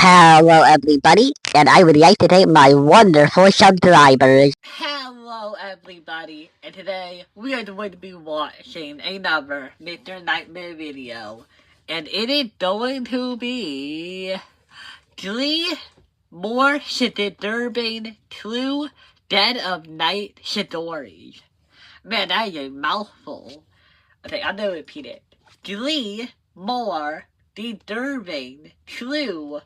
Hello, everybody, and I would like to thank my wonderful subscribers. Hello everybody, and today we are going to be watching another Mr. Nightmare video, and it is going to be 3 more disturbing true Dead of Night stories. Man, that is a mouthful. Okay, I'm gonna repeat it. 3 more disturbing true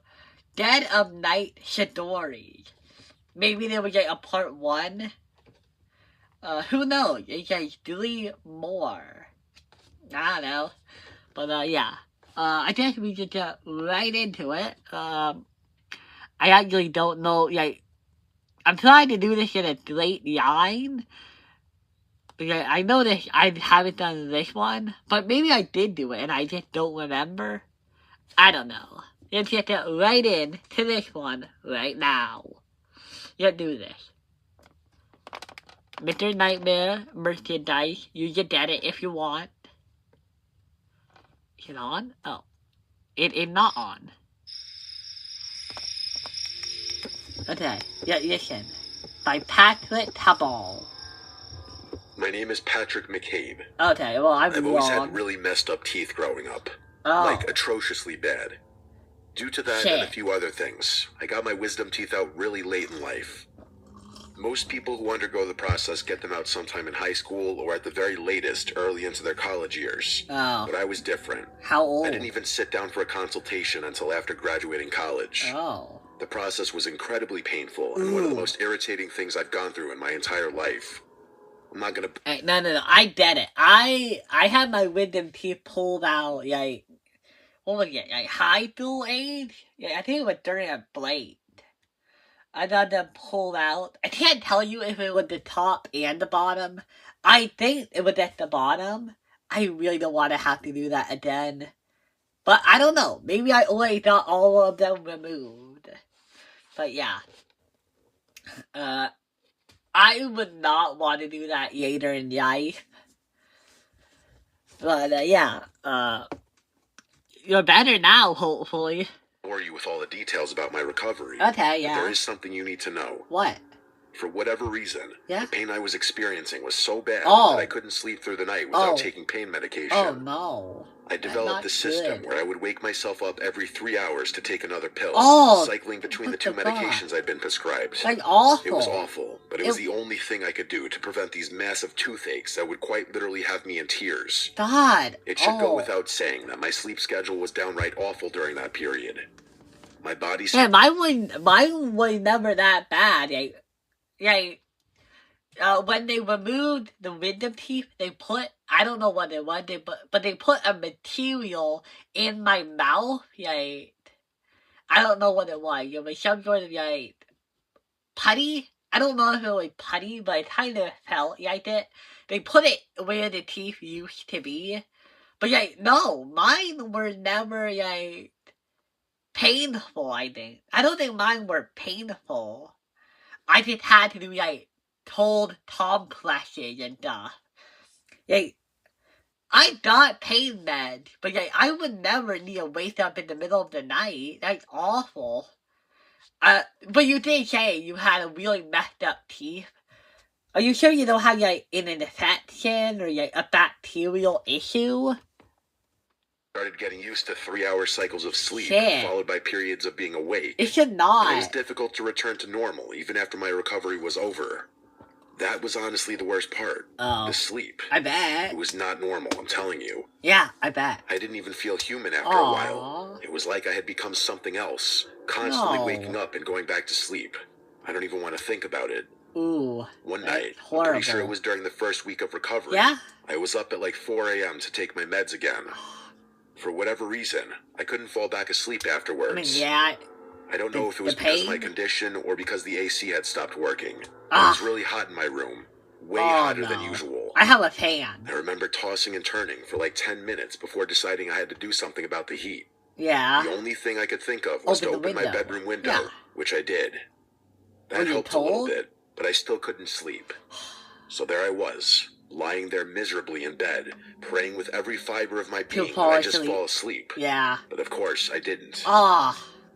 Dead of Night stories. Maybe there was like a part 1. Who knows? It's like 3 more. I don't know. But, yeah. I guess we just get right into it. I actually don't know, like, I'm trying to do this in a straight line. Okay, I know this, I haven't done this one, but maybe I did do it and I just don't remember. I don't know. Let's get right in to this one right now. Let's do this. Mr. Nightmare merchandise. You can get it if you want. Is it on? Oh. It is not on. Okay. Yeah, listen. By Patrick Taball. My name is Patrick McCabe. Okay, well, I've always wrong. had really messed up teeth growing up. Oh. Like, atrociously bad. Due to that and a few other things, I got my wisdom teeth out really late in life. Most people who undergo the process get them out sometime in high school or at the very latest, early into their college years. Oh. But I was different. How old? I didn't even sit down for a consultation until after graduating college. Oh. The process was incredibly painful and one of the most irritating things I've gone through in my entire life. I'm not gonna... Hey, no, I get it. I had my wisdom teeth pulled out, like, what was it, like high school age? Yeah, I think it was during a break. I got them pulled out. I can't tell you if it was the top and the bottom. I think it was at the bottom. I really don't want to have to do that again. But I don't know. Maybe I already got all of them removed. But yeah. I would not want to do that later in life. But yeah. You're better now, hopefully. Bore you with all the details about my recovery. Okay, yeah. But there is something you need to know. What? For whatever reason, the pain I was experiencing was so bad that I couldn't sleep through the night without taking pain medication. Oh, no. I developed this system where I would wake myself up every 3 hours to take another pill, cycling between the 2 medications I'd been prescribed. Like, awful. It was awful, but it was the only thing I could do to prevent these massive toothaches that would quite literally have me in tears. God. It should go without saying that my sleep schedule was downright awful during that period. My body's... Yeah, mine was never that bad. When they removed the wisdom teeth, they put, I don't know what it was, but they put a material in my mouth, I don't know what it was. It was some sort of, putty? I don't know if it was putty, but it kind of felt like it. They put it where the teeth used to be. But, no, mine were never, painful, I think. I don't think mine were painful. I just had to do, cold compresses and stuff. I got pain meds, but I would never need to wake up in the middle of the night. That's awful. But you did say you had a really messed up teeth. Are you sure you don't have an infection or a bacterial issue? Started getting used to 3-hour cycles of sleep, followed by periods of being awake. It should not. And it was difficult to return to normal, even after my recovery was over. That was honestly the worst part. Oh. The sleep. I bet. It was not normal, I'm telling you. Yeah, I bet. I didn't even feel human after a while. It was like I had become something else, constantly waking up and going back to sleep. I don't even want to think about it. Ooh. One night, I'm pretty sure it was during the first week of recovery. Yeah? I was up at like 4 a.m. to take my meds again. For whatever reason, I couldn't fall back asleep afterwards. I mean, yeah. I don't know if it was because of my condition or because the AC had stopped working. It was really hot in my room. Way hotter than usual. I have a fan. I remember tossing and turning for like 10 minutes before deciding I had to do something about the heat. Yeah. The only thing I could think of was to open my bedroom window, which I did. That helped a little bit, but I still couldn't sleep. So there I was, lying there miserably in bed, praying with every fiber of my being that I just fall asleep. Yeah. But of course, I didn't.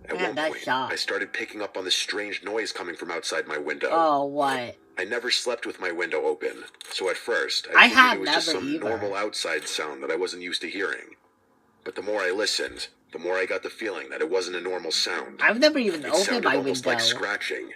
At Man, one that point, shocked. I started picking up on the strange noise coming from outside my window. Oh, what? I never slept with my window open, so at first I I figured have it was just never some either. normal outside sound that I wasn't used to hearing. But the more I listened, the more I got the feeling that it wasn't a normal sound. I've never even It opened sounded my almost window. like scratching,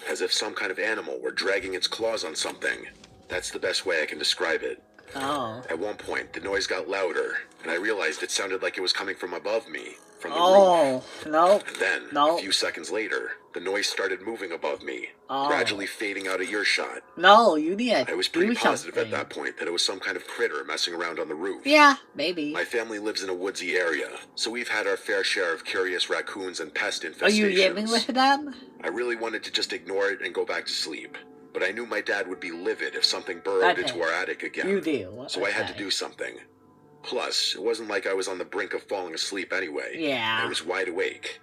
as if some kind of animal were dragging its claws on something. That's the best way I can describe it. Oh. At one point, the noise got louder, and I realized it sounded like it was coming from above me, from the roof. Oh, nope. And then, No. a few seconds later, the noise started moving above me, Oh. gradually fading out of earshot. No, you need to I was do pretty positive something. at that point that it was some kind of critter messing around on the roof. Yeah, maybe. My family lives in a woodsy area, so we've had our fair share of curious raccoons and pest infestations. Are you living with them? I really wanted to just ignore it and go back to sleep, but I knew my dad would be livid if something burrowed Okay. into our attic again. You do. So I had to Okay. do something. Plus, it wasn't like I was on the brink of falling asleep anyway. Yeah. I was wide awake.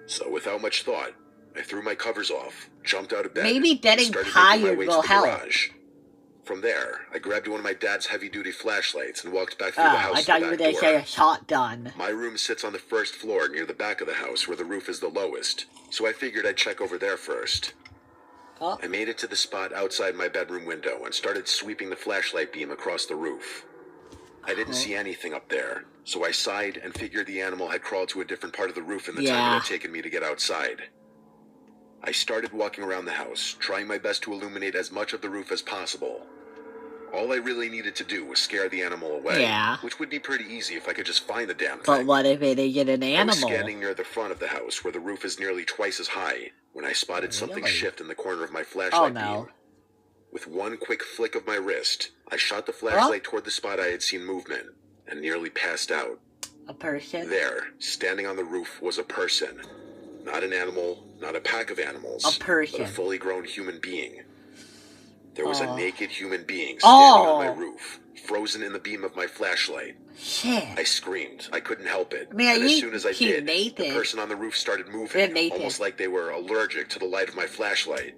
So without much thought, I threw my covers off, jumped out of bed, Maybe and getting started making my tired way will to the help. garage. From there, I grabbed one of my dad's heavy-duty flashlights and walked back through Oh, the house I to thought the you were back going to say door. a shotgun. My room sits on the first floor near the back of the house where the roof is the lowest, so I figured I'd check over there first. Oh. I made it to the spot outside my bedroom window and started sweeping the flashlight beam across the roof. I didn't see anything up there, so I sighed and figured the animal had crawled to a different part of the roof in the time Yeah. it had taken me to get outside. I started walking around the house, trying my best to illuminate as much of the roof as possible. All I really needed to do was scare the animal away, Yeah. which would be pretty easy if I could just find the damn But thing. what if it ain't an I was animal? standing near the front of the house where the roof is nearly twice as high when I spotted something Really? shift in the corner of my Oh, flashlight no. beam. With one quick flick of my wrist, I shot the flashlight toward the spot I had seen movement and nearly passed out. A person? There, standing on the roof, was a person. Not an animal, not a pack of animals, A person. but a fully grown human being. There was Oh. a naked human being standing on my Oh. roof, frozen in the beam of my flashlight. Shit. I screamed. I couldn't help it. Man, and as you soon as I keep did, Nathan. the person on the roof started Yeah, moving, Nathan. almost like they were allergic to the light of my flashlight.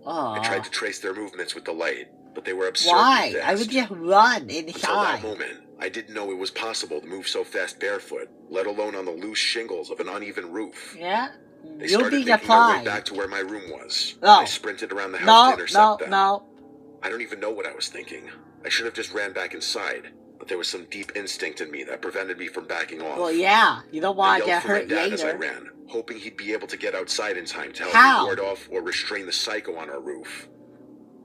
I tried to trace their movements with the light, but they were absurdly Why? fast. I would just run Until that inside. moment, I didn't know it was possible to move so fast barefoot, let alone on the loose shingles of an uneven roof. Yeah? They You'll started be making their way surprised. back to where my room was. No. I sprinted around the house to intercept them. No. I don't even know what I was thinking. I should have just ran back inside, but there was some deep instinct in me that prevented me from backing off. Well, yeah. You don't I want to yelled get for my hurt dad as I later. ran, hoping he'd be able to get outside in time to help How? me ward off or restrain the psycho on our roof.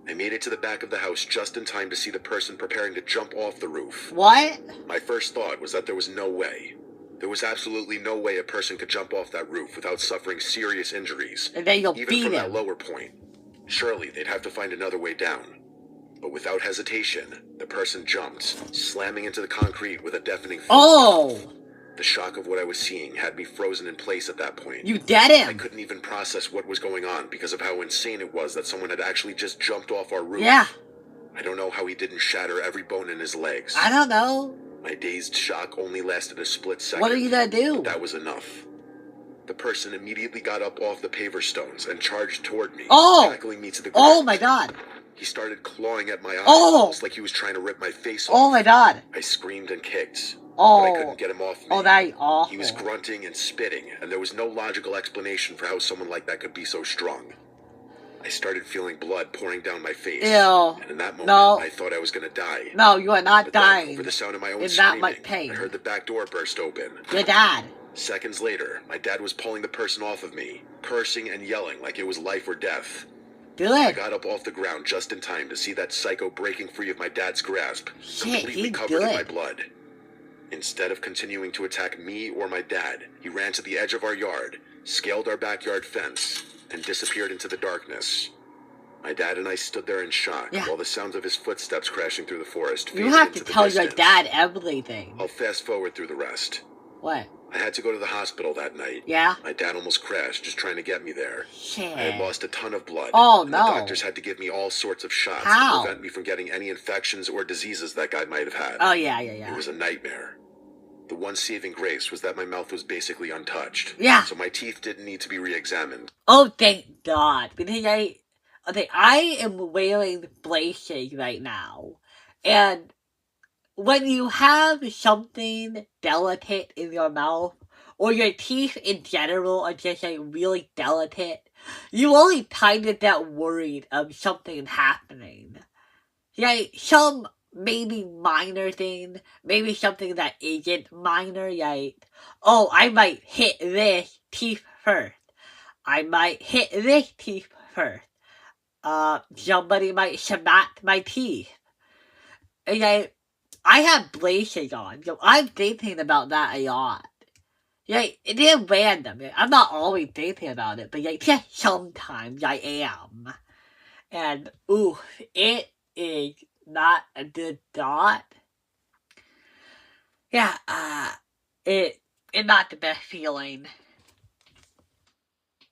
I made it to the back of the house just in time to see the person preparing to jump off the roof. What? My first thought was that there was no way. There was absolutely no way a person could jump off that roof without suffering serious injuries, And then you'll even beat from that him. lower point. Surely they'd have to find another way down. But without hesitation, the person jumped, slamming into the concrete with a deafening thud. Oh! The shock of what I was seeing had me frozen in place at that point. You dead I him! couldn't even process what was going on because of how insane it was that someone had actually just jumped off our roof. Yeah. I don't know how he didn't shatter every bone in his legs. I don't know. My dazed shock only lasted a split second. What are you gonna do? But that was enough. The person immediately got up off the paver stones and charged toward me, Oh! tackling me to the ground. Oh my god. He started clawing at my eye, Oh! almost like he was trying to rip my face off. Oh my god. I screamed and kicked, but I Oh. couldn't get him off me. Oh, that's awful. He was grunting and spitting, and there was no logical explanation for how someone like that could be so strong. I started feeling blood pouring down my face, Ew. and in that moment, No. I thought I was going to die. No, you are not But then, dying. over the sound of my own In that screaming, much pain. I heard the back door burst open. Your dad. Seconds later, my dad was pulling the person off of me, cursing and yelling like it was life or death. I Good. got up off the ground just in time to see that psycho breaking free of my dad's grasp, Shit, completely he's covered in my good. blood. Instead of continuing to attack me or my dad, he ran to the edge of our yard, scaled our backyard fence, and disappeared into the darkness. My dad and I stood there in shock Yeah. while the sounds of his footsteps crashing through the forest You faded have into to the tell your distance. dad everything. I'll fast forward through the rest. What? I had to go to the hospital that night. Yeah? My dad almost crashed just trying to get me there. Shit. I had lost a ton of blood. Oh, and no. The doctors had to give me all sorts of shots How? to prevent me from getting any infections or diseases that guy might have had. Oh, yeah. It was a nightmare. The one saving grace was that my mouth was basically untouched. Yeah. So my teeth didn't need to be re-examined. Oh, thank God. Because I am wearing braces right now. And when you have something delicate in your mouth, or your teeth in general are just like really delicate, you only kind of get worried of something happening. Like some maybe minor thing, maybe something that isn't minor, like, oh, I might hit this teeth first. I might hit this teeth first. Somebody might smack my teeth. And like, I have braces on, so I'm thinking about that a lot. Like, it is random. I'm not always thinking about it, but like, just sometimes I am. And, ooh, it is not a good thought. Yeah, it's not the best feeling.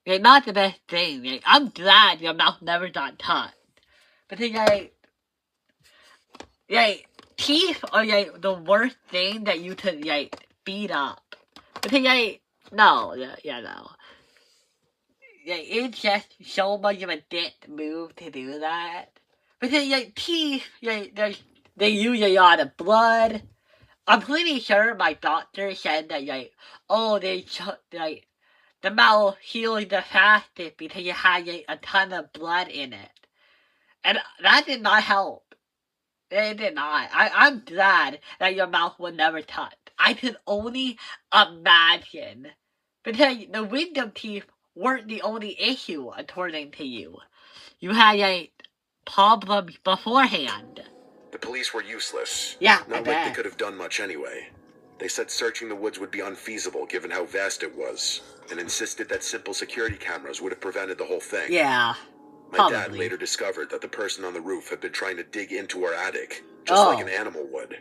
It's not the best thing. Like, I'm glad your mouth never got touched. But then, teeth are, like, the worst thing that you could, like, beat up. But then, no. No. It's just so much of a dick move to do that. But then, teeth, they use a lot of blood. I'm pretty sure my doctor said that, the mouth heals the fastest because it has, a ton of blood in it. And that did not help. It did not. I'm glad that your mouth will never touch. I could only imagine. Because the wisdom teeth weren't the only issue, according to you. You had a problem beforehand. The police were useless. Yeah, Not like they could have done much anyway. They said searching the woods would be unfeasible given how vast it was, and insisted that simple security cameras would have prevented the whole thing. Yeah. My dad later discovered that the person on the roof had been trying to dig into our attic, just like an animal would.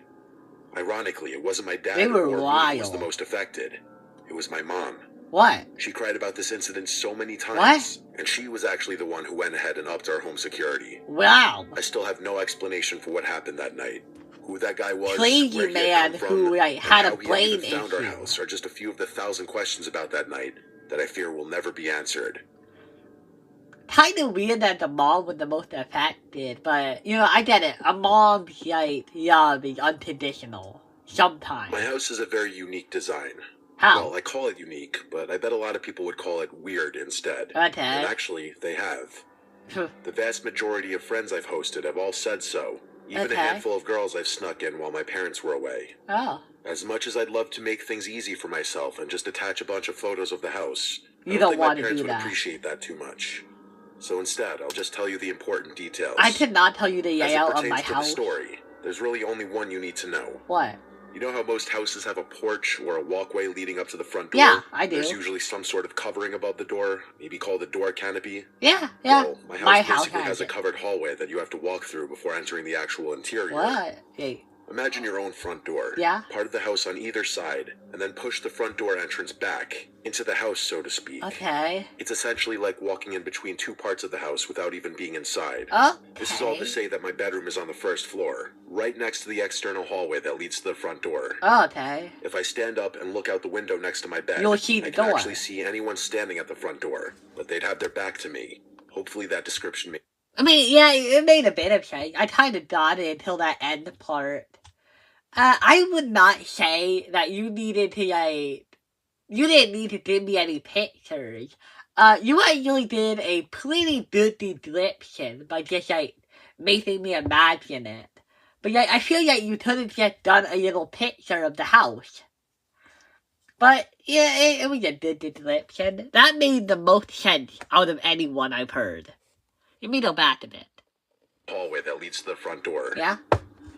Ironically, it wasn't my dad who was the most affected. It was my mom. What? She cried about this incident so many times. What? And she was actually the one who went ahead and upped our home security. Wow. I still have no explanation for what happened that night. Who that guy was, crazy where he man had come from, who had a brain issue. Found our house are just a few of the 1,000 questions about that night that I fear will never be answered. Kind of weird that the mom was the most affected, but, I get it. A mom's, love is unconditional. Sometimes. My house is a very unique design. How? Well, I call it unique, but I bet a lot of people would call it weird instead. Okay. And actually, they have. The vast majority of friends I've hosted have all said so. Even a handful of girls I've snuck in while my parents were away. Oh. As much as I'd love to make things easy for myself and just attach a bunch of photos of the house, I don't think my parents would appreciate that too much. So instead, I'll just tell you the important details. I could not tell you the layout of my house. As it pertains to the story, there's really only one you need to know. What? You know how most houses have a porch or a walkway leading up to the front door? Yeah, I do. There's usually some sort of covering above the door, maybe called a door canopy. Yeah. Well, my house basically has a covered hallway that you have to walk through before entering the actual interior. What? Hey. Imagine your own front door. Yeah. Part of the house on either side, and then push the front door entrance back, into the house, so to speak. Okay. It's essentially like walking in between two parts of the house without even being inside. Okay. This is all to say that my bedroom is on the first floor, right next to the external hallway that leads to the front door. Okay. If I stand up and look out the window next to my bed, you'll see the door. I can actually see anyone standing at the front door, but they'd have their back to me. Hopefully that description may... I mean, yeah, it made a bit of sense. I kind of got it until that end part. I would not say that you needed to, you didn't need to give me any pictures. You actually did a pretty good description by just, making me imagine it. But, I feel like you could have just done a little picture of the house. But, yeah, it was a good description. That made the most sense out of anyone I've heard. Let me go back a bit. Hallway that leads to the front door. Yeah?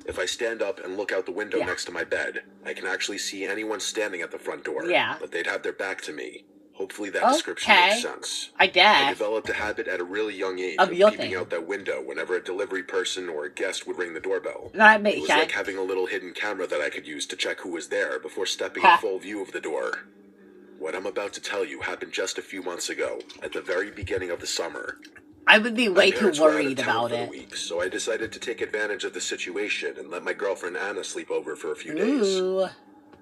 If I stand up and look out the window next to my bed, I can actually see anyone standing at the front door. Yeah. But they'd have their back to me. Hopefully that description makes sense. I guess. I developed a habit at a really young age of peeping out that window whenever a delivery person or a guest would ring the doorbell. That makes sense. It was like having a little hidden camera that I could use to check who was there before stepping in full view of the door. What I'm about to tell you happened just a few months ago, at the very beginning of the summer. I would be way too worried about it. Week, so I decided to take advantage of the situation and let my girlfriend Anna sleep over for a few days.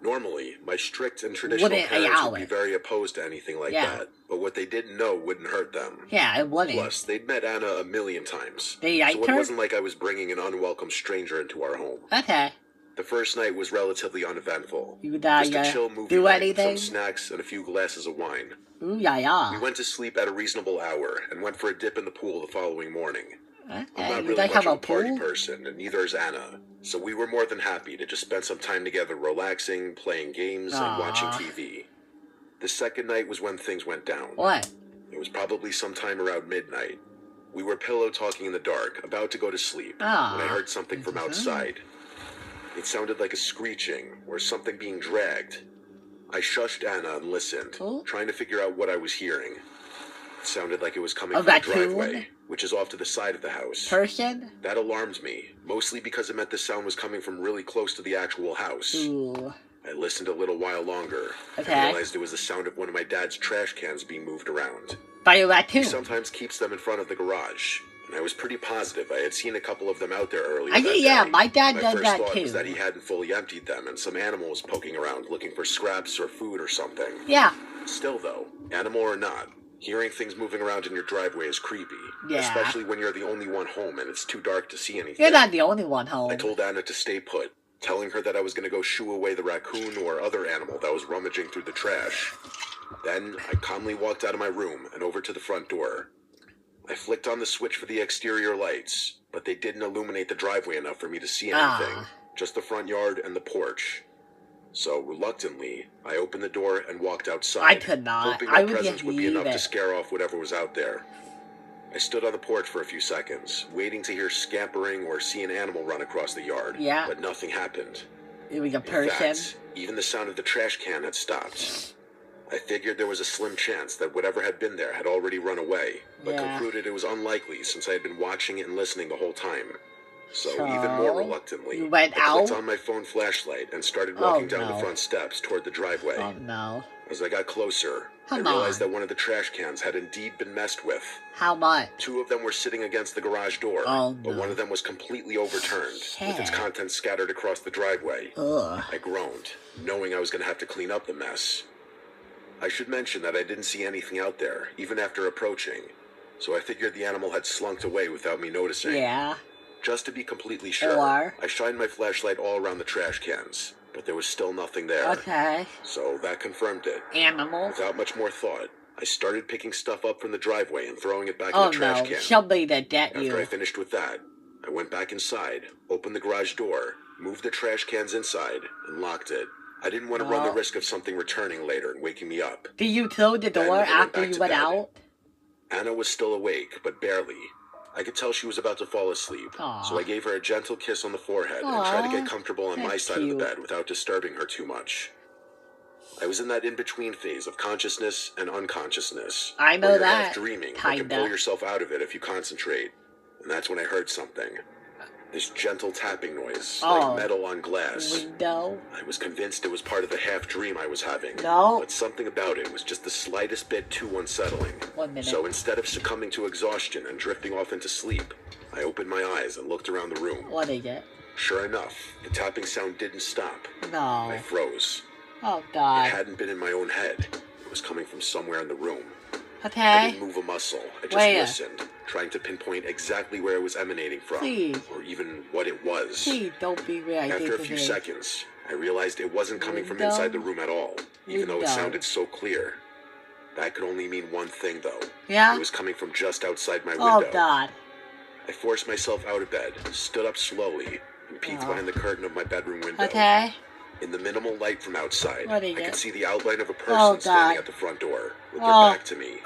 Normally, my strict and traditional parents would be very opposed to anything like that, but what they didn't know wouldn't hurt them. Yeah, it wouldn't. Plus, they'd met Anna a million times. They liked her? So it wasn't like I was bringing an unwelcome stranger into our home. Okay. The first night was relatively uneventful. You Just a chill movie do night with anything? some snacks and a few glasses of wine. Ooh, yeah. We went to sleep at a reasonable hour and went for a dip in the pool the following morning. Okay, I'm not you really guys much have of a a party pool? person, and neither is Anna. So we were more than happy to just spend some time together relaxing, playing games, and watching TV. The second night was when things went down. What? It was probably sometime around midnight. We were pillow talking in the dark, about to go to sleep, when I heard something from outside. It sounded like a screeching, or something being dragged. I shushed Anna and listened, trying to figure out what I was hearing. It sounded like it was coming from the driveway, which is off to the side of the house. Person? That alarmed me, mostly because it meant the sound was coming from really close to the actual house. Ooh. I listened a little while longer, and realized it was the sound of one of my dad's trash cans being moved around. By a raccoon? He sometimes keeps them in front of the garage, and I was pretty positive I had seen a couple of them out there earlier that yeah, day. my dad does that My first thought too. was that he hadn't fully emptied them, and some animal was poking around looking for scraps or food or something. Yeah. Still though, animal or not, hearing things moving around in your driveway is creepy. Yeah. Especially when you're the only one home and it's too dark to see anything. You're not the only one home. I told Anna to stay put, telling her that I was going to go shoo away the raccoon or other animal that was rummaging through the trash. Then I calmly walked out of my room and over to the front door. I flicked on the switch for the exterior lights, but they didn't illuminate the driveway enough for me to see anything. Just the front yard and the porch. So, reluctantly, I opened the door and walked outside. I could not. Hoping I my would presence would be enough leave to it. scare off whatever was out there. I stood on the porch for a few seconds, waiting to hear scampering or see an animal run across the yard. Yeah. But nothing happened. It was a In person. fact, even the sound of the trash can had stopped. I figured there was a slim chance that whatever had been there had already run away, but concluded it was unlikely since I had been watching and listening the whole time. So even more reluctantly, you went I clicked out? on my phone flashlight and started walking down the front steps toward the driveway. Oh no. As I got closer, Come I realized on. that one of the trash cans had indeed been messed with. How much? Two of them were sitting against the garage door, but one of them was completely overturned, with its contents scattered across the driveway. Ugh. I groaned, knowing I was going to have to clean up the mess. I should mention that I didn't see anything out there, even after approaching, so I figured the animal had slunk away without me noticing. Yeah. Just to be completely sure, I shined my flashlight all around the trash cans, but there was still nothing there. Okay. So that confirmed it. Animal. Without much more thought, I started picking stuff up from the driveway and throwing it back in the trash can. Somebody that you. After I finished with that, I went back inside, opened the garage door, moved the trash cans inside, and locked it. I didn't want to run the risk of something returning later and waking me up. Did you close the door after you went out? Anna was still awake, but barely. I could tell she was about to fall asleep, so I gave her a gentle kiss on the forehead and tried to get comfortable on my side of the bed without disturbing her too much. I was in that in-between phase of consciousness and unconsciousness. I know where you're that. half dreaming, but can pull yourself out of it if you concentrate. And that's when I heard something. This gentle tapping noise, like metal on glass. Window. I was convinced it was part of the half-dream I was having. No. But something about it was just the slightest bit too unsettling. 1 minute. So instead of succumbing to exhaustion and drifting off into sleep, I opened my eyes and looked around the room. What is it? Sure enough, the tapping sound didn't stop. No. I froze. Oh, God. It hadn't been in my own head. It was coming from somewhere in the room. Okay. I didn't move a muscle. I just listened, trying to pinpoint exactly where it was emanating from, or even what it was. Please, don't be real. After a few seconds, I realized it wasn't coming from inside the room at all, even though it sounded so clear. That could only mean one thing, though. Yeah? It was coming from just outside my window. Oh, God. I forced myself out of bed, stood up slowly, and peeked behind the curtain of my bedroom window. Okay. In the minimal light from outside, I could see the outline of a person God. standing at the front door, with their back to me.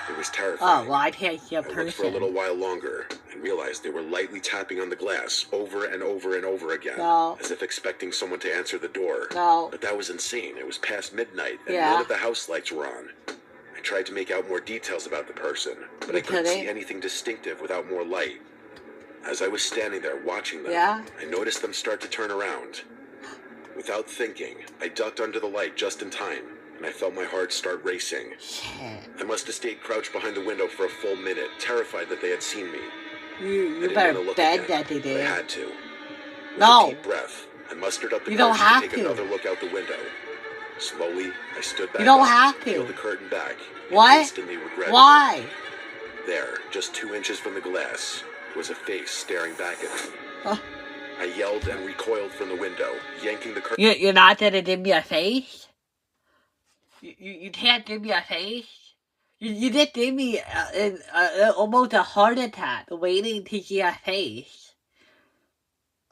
It was terrifying. Oh, well, I can't see a person. I looked for a little while longer and realized they were lightly tapping on the glass over and over and over again, as if expecting someone to answer the door. But that was insane. It was past midnight, and none of the house lights were on. I tried to make out more details about the person, but I couldn't see anything distinctive without more light. As I was standing there watching them, I noticed them start to turn around. Without thinking, I ducked under the light just in time, and I felt my heart start racing. I must have stayed crouched behind the window for a full minute, terrified that they had seen me. You better bet that they But I did. had to. With No. a deep breath, I mustered up the You don't courage have to take to. another look out the window. Slowly, I stood back You don't up, have to. peeled the curtain back, and What? instantly regretted it. Why? There, just 2 inches from the glass, was a face staring back at me. I yelled and recoiled from the window, yanking the curtain. You're not gonna give me a face? You can't give me a face? You just gave me almost a heart attack waiting to see a face.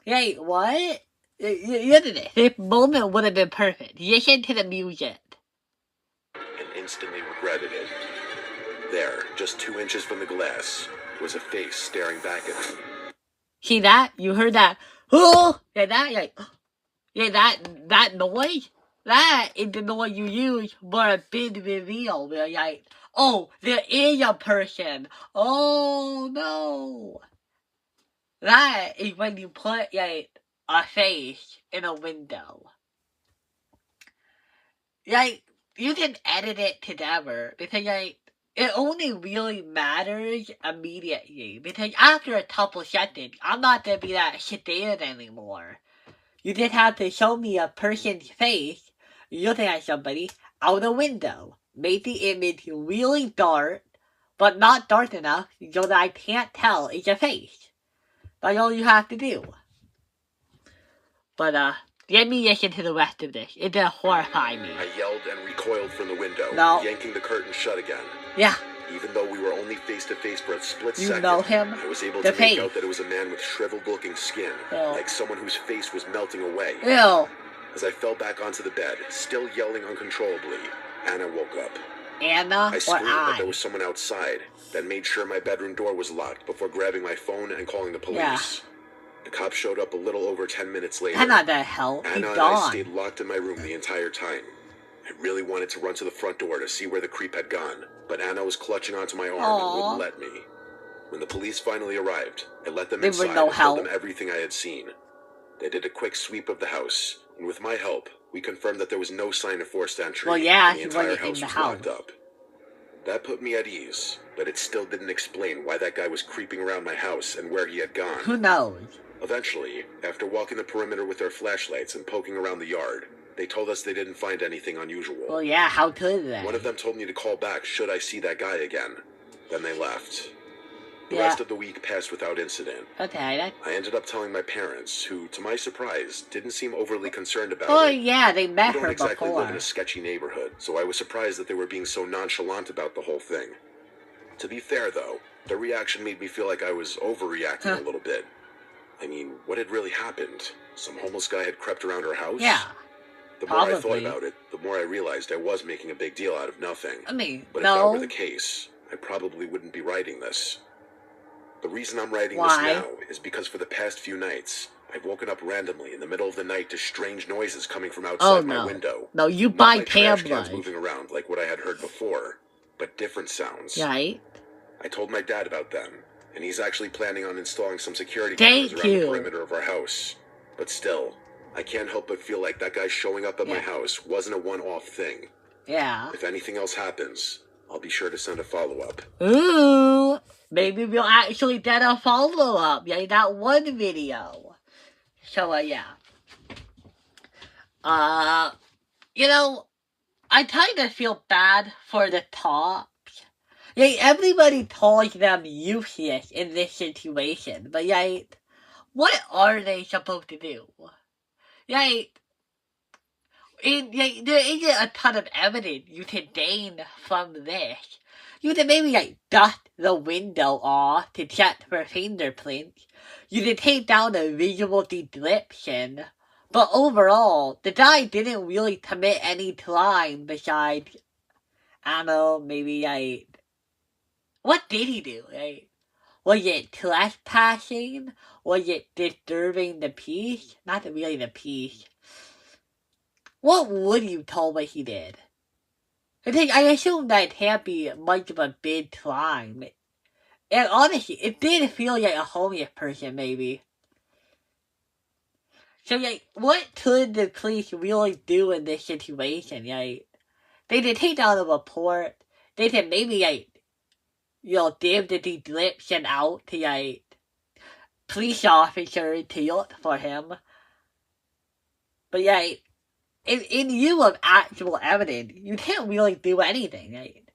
Wait, what? This moment would have been perfect. Listen to the music. And instantly regretted it. There, just 2 inches from the glass, was a face staring back at me. See that? You heard that? Oh! Yeah, that noise? That is the noise you use for a big reveal. Where like, oh, there is a person. Oh no! That is when you put like a face in a window. Like, you can edit it together because like it only really matters immediately. Because after a couple seconds, I'm not gonna be that scared anymore. You just have to show me a person's face looking at somebody out the window. Make the image really dark, but not dark enough so that I can't tell it's a face. That's all you have to do. But, let me listen to the rest of this. It did horrify me. I yelled and recoiled from the window, yanking the curtain shut again. Yeah. Even though we were only face to face for a split second, you know him? I was able to make out that it was a man with shriveled looking skin, like someone whose face was melting away. Ew. As I fell back onto the bed, still yelling uncontrollably, Anna woke up. Anna I screamed that there was someone outside, then made sure my bedroom door was locked before grabbing my phone and calling the police. Yeah. The cops showed up a little over 10 minutes later. That's not that help. Anna and I stayed locked in my room the entire time. I really wanted to run to the front door to see where the creep had gone, but Anna was clutching onto my arm and wouldn't let me. When the police finally arrived, I let them inside and told them everything I had seen. They did a quick sweep of the house, and with my help, we confirmed that there was no sign of forced entry. Well, yeah, and the entire house was locked up. That put me at ease, but it still didn't explain why that guy was creeping around my house and where he had gone. Who knows? Eventually, after walking the perimeter with their flashlights and poking around the yard, they told us they didn't find anything unusual. Well, yeah, how could they? One of them told me to call back should I see that guy again. Then they left. The rest of the week passed without incident. Okay, I ended up telling my parents, who, to my surprise, didn't seem overly concerned about it. Oh, yeah, they met her before. We don't exactly live in a sketchy neighborhood, so I was surprised that they were being so nonchalant about the whole thing. To be fair, though, their reaction made me feel like I was overreacting a little bit. I mean, what had really happened? Some homeless guy had crept around her house? Yeah. The more I thought about it, the more I realized I was making a big deal out of nothing. I mean, but if that were the case, I probably wouldn't be writing this. The reason I'm writing this now is because for the past few nights, I've woken up randomly in the middle of the night to strange noises coming from outside my window. No, you buy cameras moving around like what I had heard before, but different sounds. Right. I told my dad about them, and he's actually planning on installing some security cameras around the perimeter of our house. But still, I can't help but feel like that guy showing up at my house wasn't a one-off thing. Yeah. If anything else happens, I'll be sure to send a follow-up. Ooh, maybe we'll actually get a follow-up. Yeah, that one video. So, yeah. You know, I kind of feel bad for the cops. Yeah, everybody calls them useless in this situation, but like, what are they supposed to do? Like, there isn't a ton of evidence you can gain from this. You can maybe like dust the window off to check for fingerprints. You can take down a visual description. But overall, the guy didn't really commit any crime besides, I don't know, maybe like, what did he do? Like, was it trespassing? Was it disturbing the peace? Not really the peace. What would you tell what he did? I assume that it can't be much of a big crime. And honestly, it did feel like a homeless person, maybe. So, like, what could the police really do in this situation? Like, they did take down a report. They could maybe, like, you know, give the description out to, like, police officers to look for him. But, yeah, in lieu of actual evidence, you can't really do anything, right?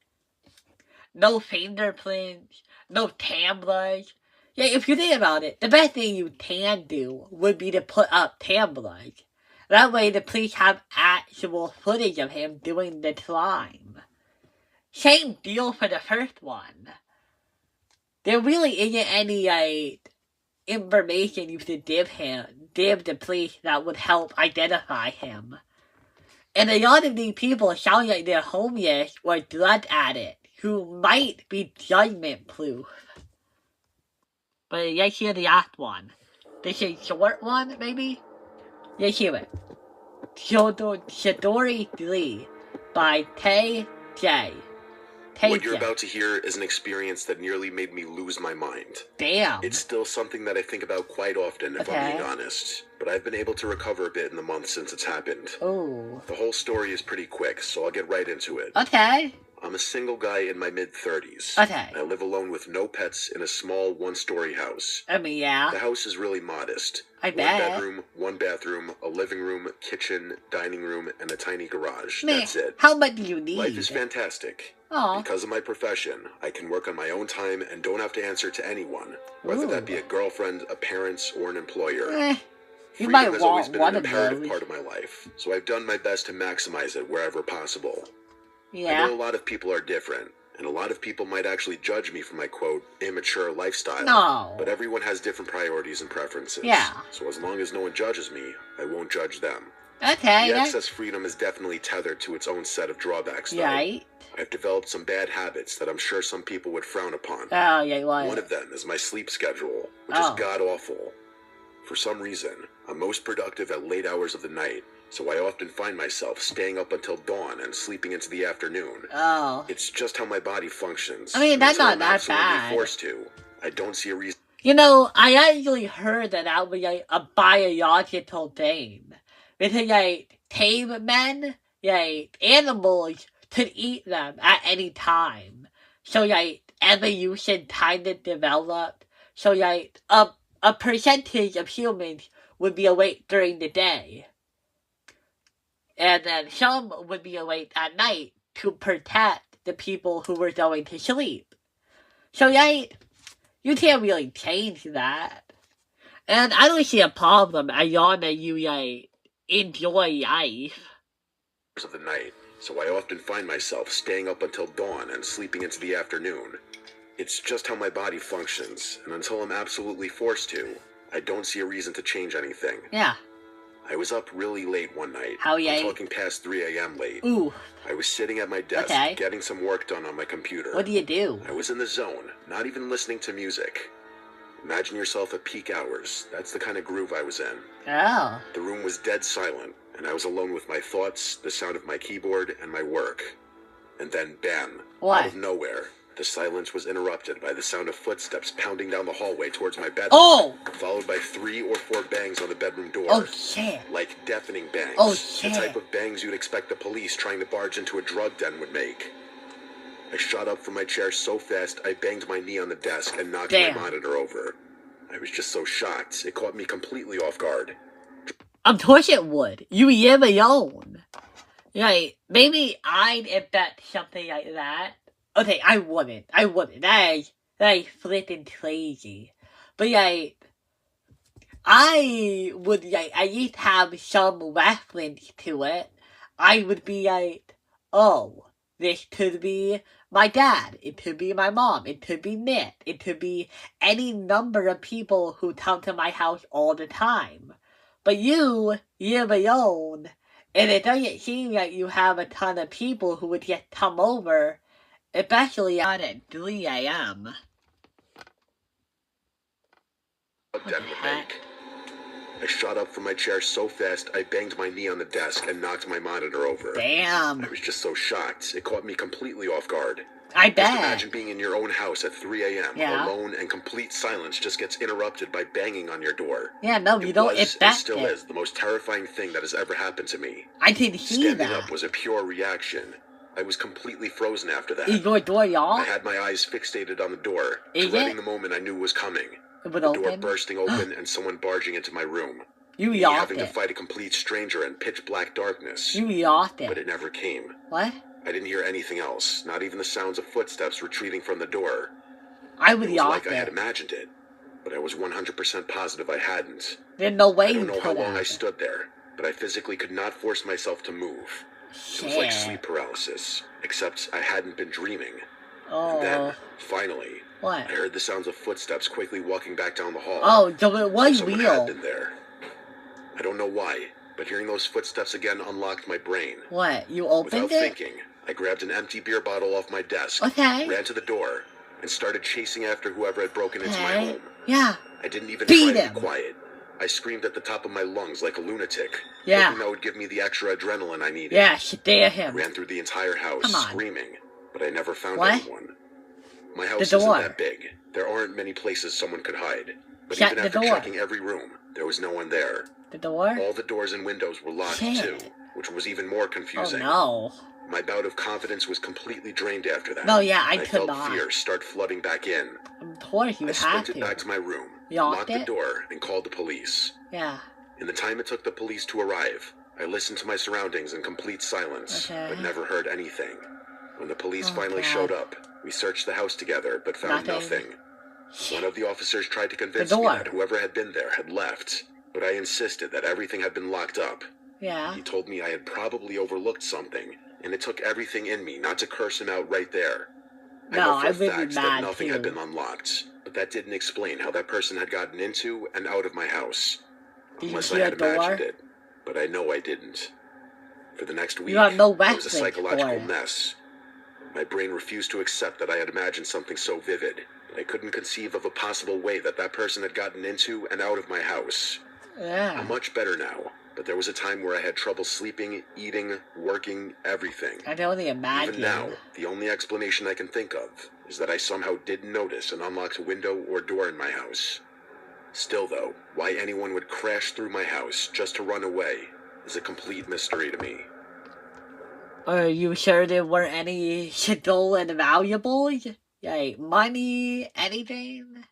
No fingerprints, no cameras. Yeah, if you think about it, the best thing you can do would be to put up cameras. That way the police have actual footage of him doing the crime. Same deal for the first one. There really isn't any, information you should give the police that would help identify him. And a lot of these people sound like they're homeless or drug addicts who might be judgment proof. But let's hear the last one. This is short one, maybe? Let's hear it. Chidori 3 by Tay J. What you're about to hear is an experience that nearly made me lose my mind. Damn. It's still something that I think about quite often, if I'm being honest. But I've been able to recover a bit in the months since it's happened. Ooh. The whole story is pretty quick, so I'll get right into it. Okay. I'm a single guy in my mid-30s. Okay. I live alone with no pets in a small one-story house. I mean, yeah. The house is really modest. I bet. 1 bedroom, 1 bathroom, a living room, kitchen, dining room, and a tiny garage. Man, that's it. How much do you need? Life is fantastic. Aw. Because of my profession, I can work on my own time and don't have to answer to anyone, whether that be a girlfriend, a parent, or an employer. You Freedom might has always want been one an of imperative those. part of my life, so I've done my best to maximize it wherever possible. I Yeah. know a lot of people are different, and a lot of people might actually judge me for my, quote, immature lifestyle. No. But everyone has different priorities and preferences. Yeah. So as long as no one judges me, I won't judge them. Okay. The excess freedom is definitely tethered to its own set of drawbacks, though. Right. I've developed some bad habits that I'm sure some people would frown upon. Oh, yeah, what? One of them is my sleep schedule, which Oh. is god-awful. For some reason, I'm most productive at late hours of the night, so I often find myself staying up until dawn and sleeping into the afternoon. Oh. It's just how my body functions. I mean, that's Until not I'm that absolutely bad. forced to. I don't see a reason. You know, I actually heard that was like a biological thing. Because like cavemen, like animals could eat them at any time. So like evolution kind of developed. So like a percentage of humans would be awake during the day. And then some would be awake at night to protect the people who were going to sleep. So like, you can't really change that. And I don't see a problem as long as you like enjoy life. Of the night, so I often find myself staying up until dawn and sleeping into the afternoon. It's just how my body functions, and until I'm absolutely forced to, I don't see a reason to change anything. Yeah. I was up really late one night. How I'm late? talking past 3 a.m. late. Ooh. I was sitting at my desk, Okay. getting some work done on my computer. What do you do? I was in the zone, not even listening to music. Imagine yourself at peak hours. That's the kind of groove I was in. Oh. The room was dead silent, and I was alone with my thoughts, the sound of my keyboard, and my work. And then, bam, What? out of nowhere, the silence was interrupted by the sound of footsteps pounding down the hallway towards my bedroom, Oh! followed by 3 or 4 bangs on the bedroom door. Oh shit. Like deafening bangs. Oh, shit. The type of bangs you'd expect the police trying to barge into a drug den would make. I shot up from my chair so fast, I banged my knee on the desk and knocked Damn. my monitor over. I was just so shocked, it caught me completely off guard. Of course it would. You live alone. Like, maybe I'd invent something like that. Okay, I wouldn't. That is flipping crazy. But like, I would like at least have some reference to it. I would be like, oh, this could be my dad, it could be my mom, it could be Nick, it could be any number of people who come to my house all the time. But you live alone, and it doesn't seem like you have a ton of people who would just come over, especially not at 3 a.m. Den would make. I shot up from my chair so fast, I banged my knee on the desk and knocked my monitor over. Damn. I was just so shocked, it caught me completely off guard. I Just bet. imagine being in your own house at 3 a.m., Yeah. alone, and complete silence just gets interrupted by banging on your door. Yeah, no, you It don't was, and expect still it. is, the most terrifying thing that has ever happened to me. I can see Standing that. up was a pure reaction. I was completely frozen after that. Is your door I y'all? had my eyes fixated on the door, Is dreading it? the moment I knew was coming. It would The door open? bursting open and someone barging into my room. You Me yawned having to it. fight a complete stranger in pitch black darkness. You yawned But it. it never came. What? I didn't hear anything else, not even the sounds of footsteps retreating from the door. I It would was yawn like I had it. imagined it. but I was 100% positive I hadn't. There's no way I don't you know how could long I have. stood there, but I physically could not force myself to move. It was like sleep paralysis, except I hadn't been dreaming. And then, finally, What? I heard the sounds of footsteps quickly walking back down the hall. Oh, so it was Someone real. had been there. I don't know why, but hearing those footsteps again unlocked my brain. What? You opened Without it? thinking, I grabbed an empty beer bottle off my desk, Okay. ran to the door, and started chasing after whoever had broken into my Okay. home. Yeah. I didn't even Beat try to him. be quiet. I screamed at the top of my lungs like a lunatic, Yeah. hoping that would give me the extra adrenaline I needed. Yeah, stare I him. ran through the entire house Come on. screaming, but I never found What? anyone. My house The isn't door. that big. There aren't many places someone could hide. But Shut even the after door. checking every room, there was no one there. The door? All the doors and windows were locked Shit. too, which was even more Oh confusing. no. My bout of confidence was completely drained after that. No, yeah, I and I could felt not. fear start flooding back in. Of course you I had sprinted to. back to my room, You locked locked the it? door, and called the police. Yeah. In the time it took the police to arrive, I listened to my surroundings in complete silence, Okay. but never heard anything. When the police Oh, finally God. showed up, we searched the house together, but found Nothing. nothing. One of the officers tried to convince The me door. that whoever had been there had left, but I insisted that everything had been locked up. Yeah. He told me I had probably overlooked something, and it took everything in me not to curse him out right there. I No, know for I a would be fact that mad nothing had too. been unlocked, but that didn't explain how that person had gotten into and out of my house. Did you Unless hear I had a door? imagined it, but I know I didn't. For the next week, have no I was a reference psychological for it. mess. My brain refused to accept that I had imagined something so vivid, but I couldn't conceive of a possible way that that person had gotten into and out of my house. Yeah. I'm much better now, but there was a time where I had trouble sleeping, eating, working, everything. I can only imagine. Even now, the only explanation I can think of is that I somehow didn't notice an unlocked window or door in my house. Still though, why anyone would crash through my house just to run away is a complete mystery to me. Are you sure there weren't any stolen valuables? Like money, anything?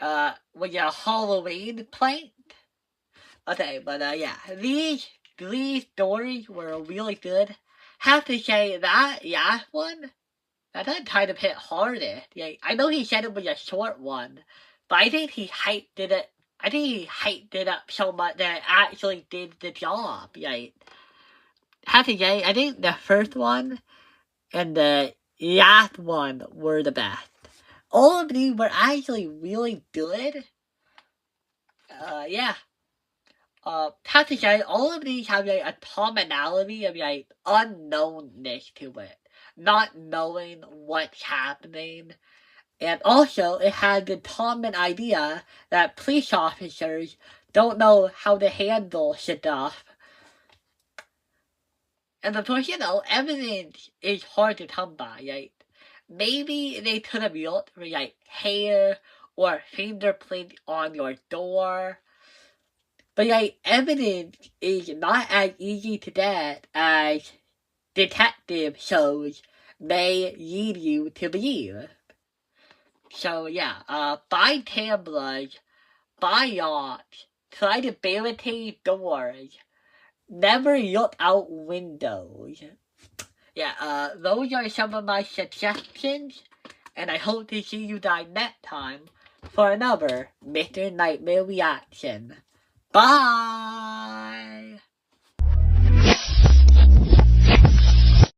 Was your Halloween prank? Okay, but yeah, these stories were really good. Have to say that last one, that kind of hit harder. Like, I know he said it was a short one, but I think he hyped it. I think he hyped it up so much that it actually did the job. Like, have to say, I think the first one and the last one were the best. All of these were actually really good. Yeah. Have to say, all of these have like a commonality of like unknownness to it, not knowing what's happening, and also it had the common idea that police officers don't know how to handle stuff. And of course, everything is hard to come by. Like, maybe they could have looked for like hair or fingerprint on your door. But like, evidence is not as easy to get as detective shows may lead you to believe. So yeah, buy cameras, buy yachts, try to barricade doors, never look out windows. Yeah, those are some of my suggestions, and I hope to see you guys next time for another Mr. Nightmare reaction. Bye!